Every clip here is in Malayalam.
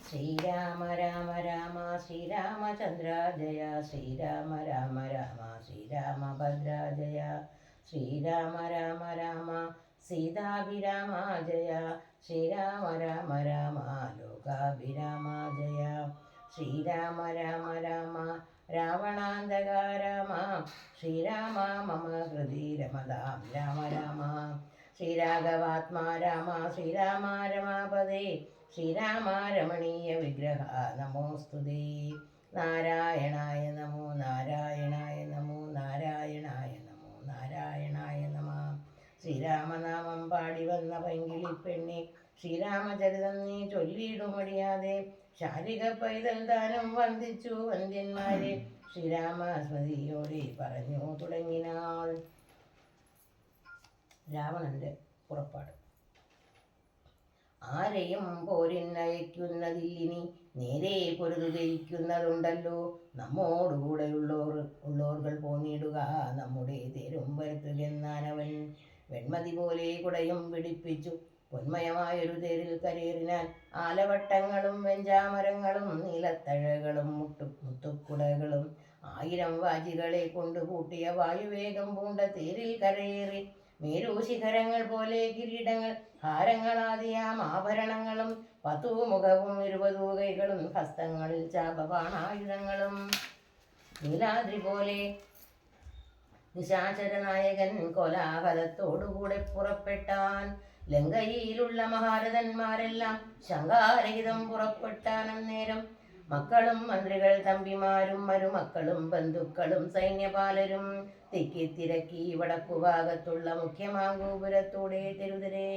ശ്രീരാമ രാമ രാമ ശ്രീരാമചന്ദ്ര ജയ ശ്രീരാമ രാമ രാമ ശ്രീരാമഭദ്ര ജയ ശ്രീരാമ രാമ രാമ സീതാഭിരാമ ജയ ശ്രീരാമ രാമ രാമ ലോകാഭിരാമ ജയ ശ്രീരാമ രാമ രാമ രാവണാന്തക രാമ ശ്രീരാമ മമ ഹൃദി രമതാം രാമ രാമ ശ്രീരാഘവാത്മാ രാമ ശ്രീരാമ രമാപദേ ശ്രീരാമ രമണീയ വിഗ്രഹ നമോസ്തുതേ നാരായണായ നമോ നാരായണായ നമോ നാരായണായ നമോ നാരായണായ നമ ശ്രീരാമനാമം പാടി വന്ന പൈങ്കിളി പെണ്ണെ ശ്രീരാമചരിതം നീ ചൊല്ലിയിടുമടിയാതെ ശാരിക പൈതൽ ദാനം വന്ദിച്ചു വന്ദ്യന്മാരെ ശ്രീരാമസ്മൃതിയോടെ പറഞ്ഞു തുടങ്ങിനാൾ. രാവണന്റെ പുറപ്പാട്. ആരെയും പോരിനയക്കുന്നതില്ലിനി നേരെ പൊരുതു ജയിക്കുന്നതുണ്ടല്ലോ. നമ്മോടുകൂടെയുള്ളോർകൾ പോന്നിടുക നമ്മുടെ തേരും വരുത്തുകെന്നാനവൻ. വെൺമതി പോലെ കുടയും പിടിപ്പിച്ചു പൊന്മയമായൊരു തേരിൽ കരേറിനാൻ. ആലവട്ടങ്ങളും വെഞ്ചാമരങ്ങളും നീലത്തഴകളും മുത്തുക്കുടകളും 1000 വാജികളെ കൊണ്ട് കൂട്ടിയ വായുവേഗം പൂണ്ട തേരിൽ കരയേറി മേരു ശിഖരങ്ങൾ പോലെ കിരീടങ്ങൾ ഹാരങ്ങളാദിയാം ആഭരണങ്ങളും 10 മുഖവും 20 കൈകളും ഹസ്തങ്ങളിൽ ചാപബാണായുധങ്ങളും നീലാദ്രി പോലെ നിശാചര നായകൻ കോലാഹലത്തോടുകൂടെ പുറപ്പെട്ടാൻ. ലങ്കയിലുള്ള മഹാരഥന്മാരെല്ലാം ശങ്കാരഹിതം പുറപ്പെട്ടാൻ. അന്നേരം മക്കളും മന്ത്രികൾ തമ്പിമാരും മരുമക്കളും ബന്ധുക്കളും സൈന്യപാലരും തിക്കിത്തിരക്കി വടക്കുഭാഗത്തുള്ള മുഖ്യമാങ്കൂപുരത്തൂടെ തെരുതിരെ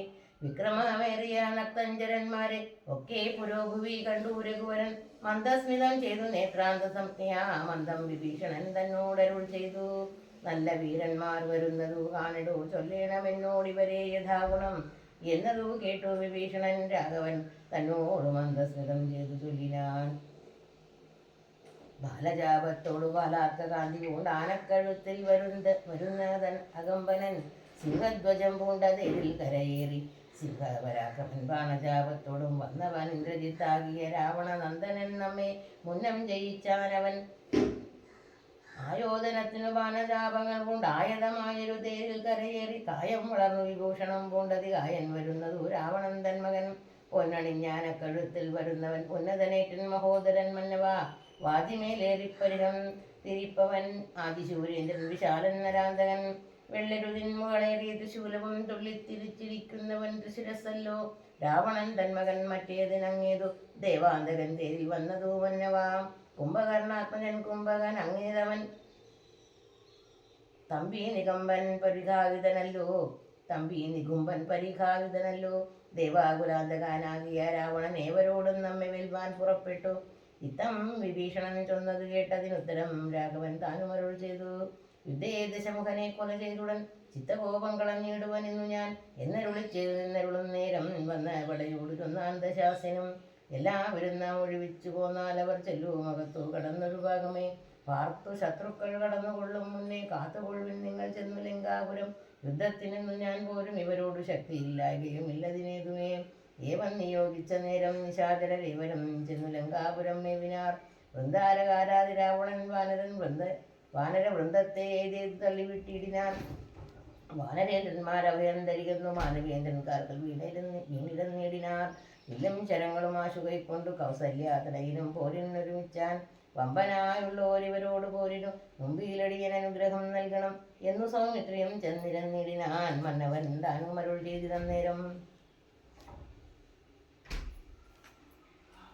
വിക്രമമേറിയ നക്തഞ്ചരന്മാരെ ഒക്കെ പുരോഭുവി കണ്ടു രഘുവരൻ. മന്ദസ്മിതം ചെയ്തു നേത്രാന്ത സംജ്ഞയാ മന്ദം വിഭീഷണൻ തന്നോടരുൾ ചെയ്തു. നല്ല വീരന്മാർ വരുന്നതു കാണിടു ചൊല്ലേണമെന്നോടിവരെ യഥാഗുണം എന്നതു കേട്ടു വിഭീഷണൻ. രാഘവൻ തന്നോട് മന്ദസ്മിതം ചെയ്തു ചൊല്ലിനാൻ. ബാലജാപത്തോടു ബാലാർക്ക കാന്തി പൂണ്ട് ആനക്കഴുത്തിൽ വരുന്നതൻ അകമ്പനൻ. സിംഹധ്വജം പൂണ്ട തേരിൽ കരയേറി സിംഹപരാക്രമൻ ബാണജാപത്തോടും വന്നവൻ. ഇന്ദ്രജിത്താകിയ രാവണനന്ദനൻ നമ്മെ മുന്നം ജയിച്ചാനവൻ. ആയോധനത്തിനു ബാണജാപങ്ങൾ പൂണ്ടായതമായൊരു തേരിൽ കരയേറി കായം വളർന്നു വിഭൂഷണം പൂണ്ടതി കായൻ വരുന്നതു രാവണൻ തന്മകൻ. പൊന്നണിഞ്ഞാനക്കഴുത്തിൽ വരുന്നവൻ ഉന്നതനേറ്റൻ മഹോദരൻ മന്നവ. വാതിമേലേറിപ്പരിഹം തിരിപ്പവൻ ആദിശൂരേന്ദ്രൻ വിശാലൻ നരാന്തകൻ. വെള്ളരുതിൻ മുകളേറിയ തൃശൂലവും തുള്ളിത്തിരിച്ചിരിക്കുന്നവൻ തൃശിരസല്ലോ. രാവണൻ തന്മകൻ മറ്റേതിനങ്ങേതു ദേവാന്തകൻ തേരിൽ വന്നതു മന്നവാ. കുംഭകർണാത്മജൻ കുംഭകൻ അങ്ങേതവൻ തമ്പി നികുംബൻ പരിഘായുധനല്ലോ. ദേവാകുലാന്തകാനാകിയ രാവണൻ ഏവരോടും നമ്മെ വെൽവാൻ പുറപ്പെട്ടു. ഇത്തം വിഭീഷണൻ ചൊന്നത് കേട്ടതിനുത്തരം രാഘവൻ താനുമരുൾ ചെയ്തു. യുദ്ധേ ദശമുഖനെ കൊല ചെയ്തുടൻ ചിത്തകോപം കളഞ്ഞിടുവൻ എന്നു ഞാൻ എന്നരുളും നേരം വന്ന പടയോട് ചൊന്നാൻ ദശാസനും. എല്ലാവരും നാം ഒഴിവിച്ചു പോന്നാൽ അവർ ചെല്ലുമകത്തു കടന്നൊരു ഭാഗമേ. പാർത്തു ശത്രുക്കൾ കടന്നുകൊള്ളും മുന്നേ കാത്തുകൊള്ളുവിൻ നിങ്ങൾ ചെന്നു ലങ്കാപുരം. യുദ്ധത്തിനെന്നു ഞാൻ പോരും ഇവരോട് ശക്തിയില്ലായകയും ഇല്ലതിനേതുമേ. ഏവൻ നിയോഗിച്ച നേരം നിശാചരേവരും ചെന്നു ലങ്കാപുരം മേവിനാർ. വൃന്ദാരകാരാതി രാവണൻ വാനരവൃന്ദത്തെ ഏതേത് തള്ളിവിട്ടിടിനാൻ. വാനരേന്ദ്രന്മാരഭയം ധരിക്കുന്നു മാനവേന്ദ്രൻകാർക്കൽ വീണിലെന്നിടിനാർ. വില്ലും ശരങ്ങളും ആശുകൈക്കൊണ്ടു കൗസല്യാതടയിലും പോരിനൊരുമിച്ചാൻ. വമ്പനായുള്ളോരിവരോട് പോരിനു മുമ്പിലടിയൻ അനുഗ്രഹം നൽകണം എന്നു സൗമിത്രിയും ചെന്നിരന്നിടിനാൻ. മന്നവൻ താനും അരുൾ ചെയ്തിരുന്നേരം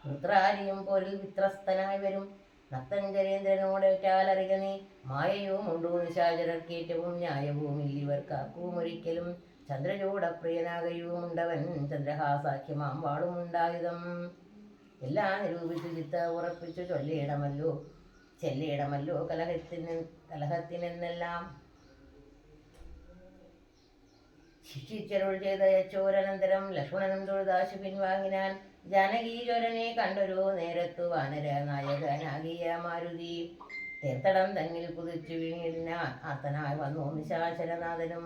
വൃത്രാരിയും പോരിൽ വിത്രസ്തനായി വരും. നക്തഞ്ചരേന്ദ്രനോടേറ്റാലറിക നീ മായയും ഉണ്ടു നിശാചരർക്കേറ്റവും ന്യായവുമില്ലിവർക്കാക്കുമൊരിക്കലും. ചന്ദ്രചൂടപ്രിയനാകയുമുണ്ടവൻ ചന്ദ്രഹാസാഖ്യമാം വാളുമുണ്ടായുധം. എല്ലാം നിരൂപിച്ചു ചിത്ത ഉറപ്പിച്ചു ചെല്ലേടമല്ലോ കലഹത്തിനെന്നെല്ലാം ശിക്ഷിച്ചരുൾ ചെയ്ത യച്ചോരനന്തരം ലക്ഷ്മണനും തൊഴുതാശു പിൻവാങ്ങിനാൻ. ജാനകീചോരനെ കണ്ടൊരു നേരത്തു വാനര നായകനാകിയ മാരുതി തീർത്ഥടം തന്നിൽ കുതിച്ചു വീണിടിനാൻ. ആർത്തനായി വന്നു നിശാചരനാഥനും.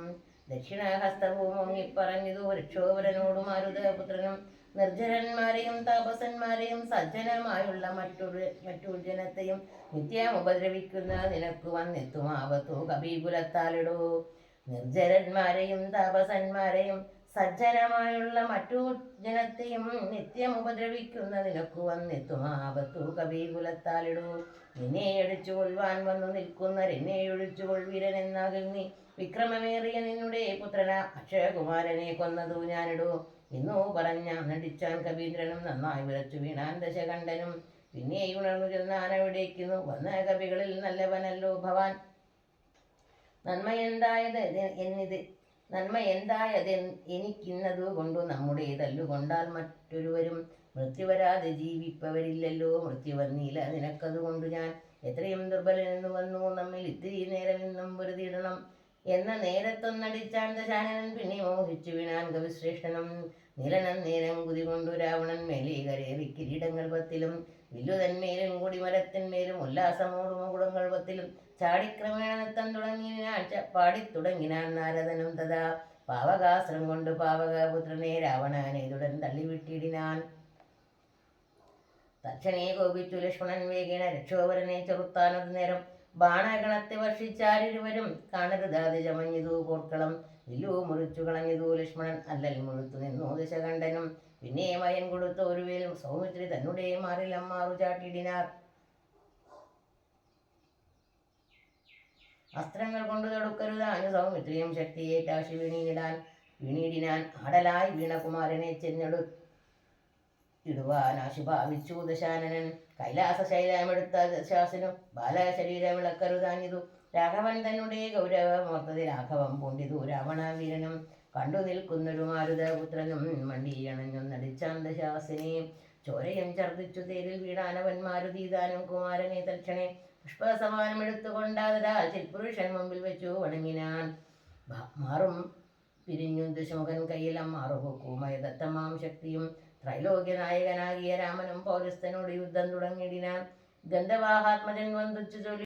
ദക്ഷിണഹസ്തവും മുങ്ങിപ്പറഞ്ഞിതു രക്ഷോവരനോടു മാരുതപുത്രനും. നിർജ്ജരന്മാരെയും താപസന്മാരെയും സജ്ജനമായുള്ള മറ്റൊരു ജനത്തെയും നിത്യം ഉപദ്രവിക്കുന്ന നിനക്ക് വന്നെത്തും ആപത്തു കപീകുലത്താലിടൂ. നിർജ്ജരന്മാരെയും താപസന്മാരെയും സജ്ജനമായുള്ള മറ്റു ജനത്തെയും നിത്യം ഉപദ്രവിക്കുന്ന നിനക്ക് വന്നെത്തും ആപത്തു കപീകുലത്താലിടൂ. നിന്നെ അടിച്ചു കൊള്ളുവാൻ വന്നു നിൽക്കുന്നവരെന്നെ ഒഴിച്ചു കൊൾവീരൻ എന്നാകിൽ നീ വിക്രമമേറിയ നിന്നുടെ പുത്രന അക്ഷയകുമാരനെ കൊന്നതു ഞാനിടൂ എന്നു പറഞ്ഞ നടിച്ചാൻ കവീന്ദ്രനും. നന്നായി വിറച്ചു വീണാൻ ദശകണ്ഠനും. പിന്നെ ഉണർന്നു ചെന്നാൻ അവിടേക്കുന്നു വന്ന കവികളിൽ നല്ലവനല്ലോ ഭവാൻ. നന്മയെന്തായത് എനിക്കിന്നതു കൊണ്ടു നമ്മുടെ തല്ലുകൊണ്ടാൽ മറ്റൊരുവരും മൃത്യു വരാതെ ജീവിപ്പവരില്ലല്ലോ. മൃത്യു വന്നില്ല നിനക്കതുകൊണ്ടു ഞാൻ എത്രയും ദുർബലനെന്നു വന്നു നമ്മിൽ ഇത്തിരി നേരം ഇന്നും പൊരുതിയിടണം എന്ന നേരത്തൊന്നടിച്ചാൻ ദശാനനൻ. പിന്നെ മോഹിച്ചു വീണാൻ കവിശ്രേഷ്ഠനും. നീലനം നേരം കുതി കൊണ്ടു രാവണൻ മേലെ കരേറി കിരീടങ്ങൾ പത്തിലും വില്ലുതന്മേലും കൊടിമരത്തിന്മേലും ഉല്ലാസമോടു മുകുടങ്ങൾ പത്തിലും ചാടിക്രമേണ നൃത്തം തുടങ്ങിനാൻ പാടിത്തുടങ്ങിനാൻ നാരദനും. തഥാ പാവകാസ്ത്രം കൊണ്ട് പാവകപുത്രനെ രാവണനെതുടൻ തള്ളിവിട്ടിടിനാൻ. തക്ഷണേ കോപിച്ചു ലക്ഷ്മണൻ വേഗേന രക്ഷോവരനെ ചെറുത്താനത് നേരം ബാണഗണത്തെ വർഷിച്ചാരിരുവരും കാണരുതാതെ ചമഞ്ഞതു പോർക്കളം. വില്ലു മുറിച്ചു കളഞ്ഞതു ലക്ഷ്മണൻ അല്ലൽ മുഴുത്തു നിന്നു ദശകണ്ഠനും. പിന്നെ മയൻ കൊടുത്ത ഒരു വേലും സൗമിത്രി തന്നെ മാറിലമ്മാറു ചാട്ടിടിനാർ. അസ്ത്രങ്ങൾ കൊണ്ട് തൊടുക്കരുതാഞ്ഞു സൗമിത്രിയും ശക്തിയേറ്റാശി വീണിടിനാൻ. ആടലായി വീണകുമാരനെ ചെന്നെടുത്തിടുവാനാശു ഭാവിച്ചു ദശാനനൻ. കൈലാസ ശൈലമെടുത്ത ദശാസനും ബാലശരീരം ഇളക്കരുതാഞ്ഞിതു രാഘവൻ തന്നെ ഗൗരവമോർത്തത് രാഘവം പൂണ്ടിതു രാവണ വീരനും. കണ്ടു നിൽക്കുന്നൊരു മാരുതപുത്രനും മണ്ടിയണഞ്ഞൊന്നടിച്ചാൻ ദശാസനെ. ചോരയും ഛർദ്ദിച്ചു തേരിൽ വീണാനവൻ മാരുതീതാനും കുമാരനെ തൽക്ഷണേ പുഷ്പസമാനമെടുത്തുകൊണ്ടാതരാ ചിൽപുരുഷൻ മുമ്പിൽ വെച്ചു വണങ്ങിനാൻ. മാറും പിരിഞ്ഞു ദശമുഖൻ കയ്യിലം മാറുപൊക്കുമയ ദത്തമാം ശക്തിയും ത്രൈലോക്യ നായകനാകിയ രാമനും പൗരസ്ഥനോട് യുദ്ധം തുടങ്ങിയിടിനാൻ. ഗന്ധവാഹാത്മജൻ വന്ദിച്ചു ചൊല്ലി